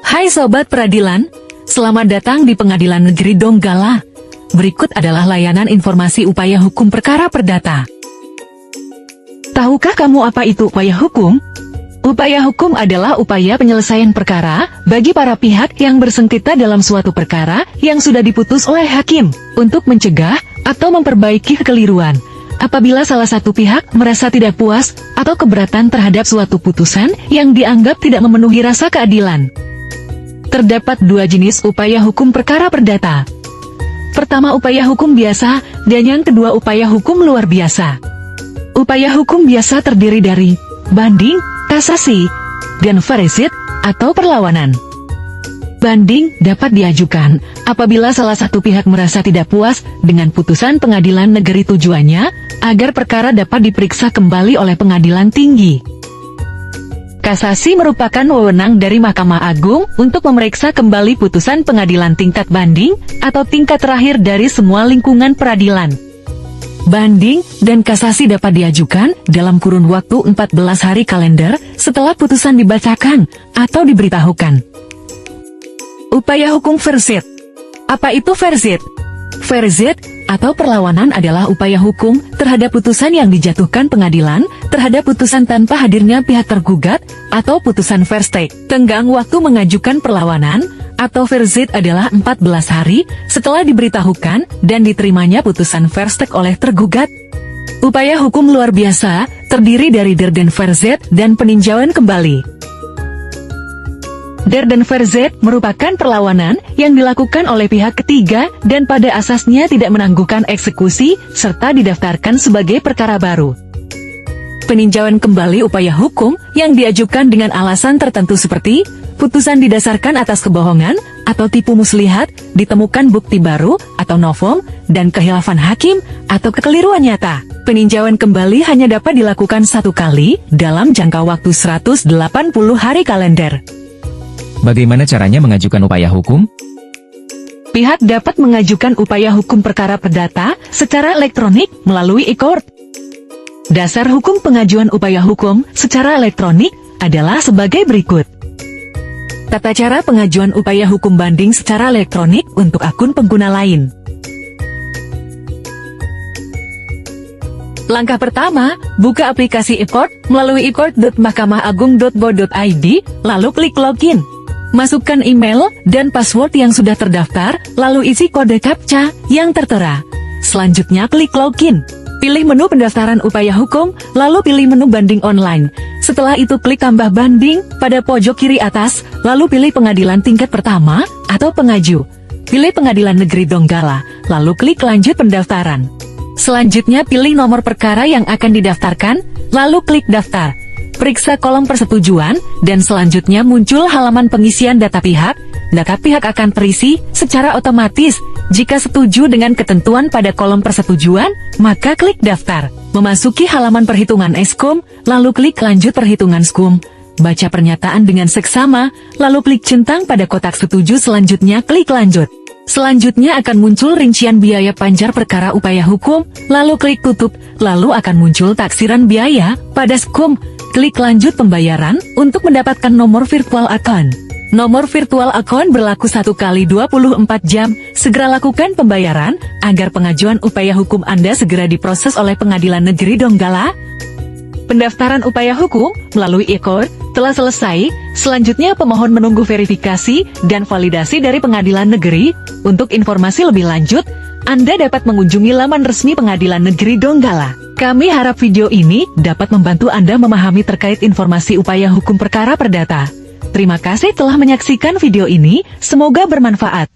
Hai Sobat Peradilan, selamat datang di Pengadilan Negeri Donggala. Berikut adalah layanan informasi upaya hukum perkara perdata. Tahukah kamu apa itu upaya hukum? Upaya hukum adalah upaya penyelesaian perkara bagi para pihak yang bersengketa dalam suatu perkara yang sudah diputus oleh hakim untuk mencegah atau memperbaiki kekeliruan. Apabila salah satu pihak merasa tidak puas atau keberatan terhadap suatu putusan yang dianggap tidak memenuhi rasa keadilan. Terdapat dua jenis upaya hukum perkara perdata. Pertama, upaya hukum biasa, dan yang kedua upaya hukum luar biasa. Upaya hukum biasa terdiri dari banding, kasasi, dan verisit atau perlawanan. Banding dapat diajukan apabila salah satu pihak merasa tidak puas dengan putusan pengadilan negeri tujuannya agar perkara dapat diperiksa kembali oleh pengadilan tinggi. Kasasi merupakan wewenang dari Mahkamah Agung untuk memeriksa kembali putusan pengadilan tingkat banding atau tingkat terakhir dari semua lingkungan peradilan. Banding dan kasasi dapat diajukan dalam kurun waktu 14 hari kalender setelah putusan dibacakan atau diberitahukan. Upaya hukum verisit. Apa itu verisit? Verisit atau perlawanan adalah upaya hukum terhadap putusan yang dijatuhkan pengadilan terhadap putusan tanpa hadirnya pihak tergugat atau putusan verstek. Tenggang waktu mengajukan perlawanan atau verisit adalah 14 hari setelah diberitahukan dan diterimanya putusan verstek oleh tergugat. Upaya hukum luar biasa terdiri dari der dan verisit dan peninjauan kembali. Der dan verisit merupakan perlawanan yang dilakukan oleh pihak ketiga dan pada asasnya tidak menangguhkan eksekusi serta didaftarkan sebagai perkara baru. Peninjauan kembali upaya hukum yang diajukan dengan alasan tertentu seperti putusan didasarkan atas kebohongan atau tipu muslihat, ditemukan bukti baru atau novum, dan kehilafan hakim atau kekeliruan nyata. Peninjauan kembali hanya dapat dilakukan satu kali dalam jangka waktu 180 hari kalender. Bagaimana caranya mengajukan upaya hukum? Pihak dapat mengajukan upaya hukum perkara perdata secara elektronik melalui e-court. Dasar hukum pengajuan upaya hukum secara elektronik adalah sebagai berikut. Tata cara pengajuan upaya hukum banding secara elektronik untuk akun pengguna lain. Langkah pertama, buka aplikasi e-court melalui e-court.mahkamahAgung.go.id, lalu klik login. Masukkan email dan password yang sudah terdaftar, lalu isi kode CAPTCHA yang tertera. Selanjutnya klik login. Pilih menu pendaftaran upaya hukum, lalu pilih menu banding online. Setelah itu klik tambah banding pada pojok kiri atas, lalu pilih pengadilan tingkat pertama atau pengaju. Pilih Pengadilan Negeri Donggala, lalu klik lanjut pendaftaran. Selanjutnya pilih nomor perkara yang akan didaftarkan, lalu klik daftar. Periksa kolom persetujuan, dan selanjutnya muncul halaman pengisian data pihak. Data pihak akan terisi secara otomatis. Jika setuju dengan ketentuan pada kolom persetujuan, maka klik daftar. Memasuki halaman perhitungan SKUM, lalu klik lanjut perhitungan SKUM. Baca pernyataan dengan seksama, lalu klik centang pada kotak setuju, selanjutnya klik lanjut. Selanjutnya akan muncul rincian biaya panjar perkara upaya hukum, lalu klik tutup, lalu akan muncul taksiran biaya pada SKUM. Klik lanjut pembayaran untuk mendapatkan nomor virtual account. Nomor virtual account berlaku 1 kali 24 jam. Segera lakukan pembayaran agar pengajuan upaya hukum Anda segera diproses oleh Pengadilan Negeri Donggala. Pendaftaran upaya hukum melalui e-court telah selesai. Selanjutnya pemohon menunggu verifikasi dan validasi dari Pengadilan Negeri. Untuk informasi lebih lanjut, Anda dapat mengunjungi laman resmi Pengadilan Negeri Donggala. Kami harap video ini dapat membantu Anda memahami terkait informasi upaya hukum perkara perdata. Terima kasih telah menyaksikan video ini, semoga bermanfaat.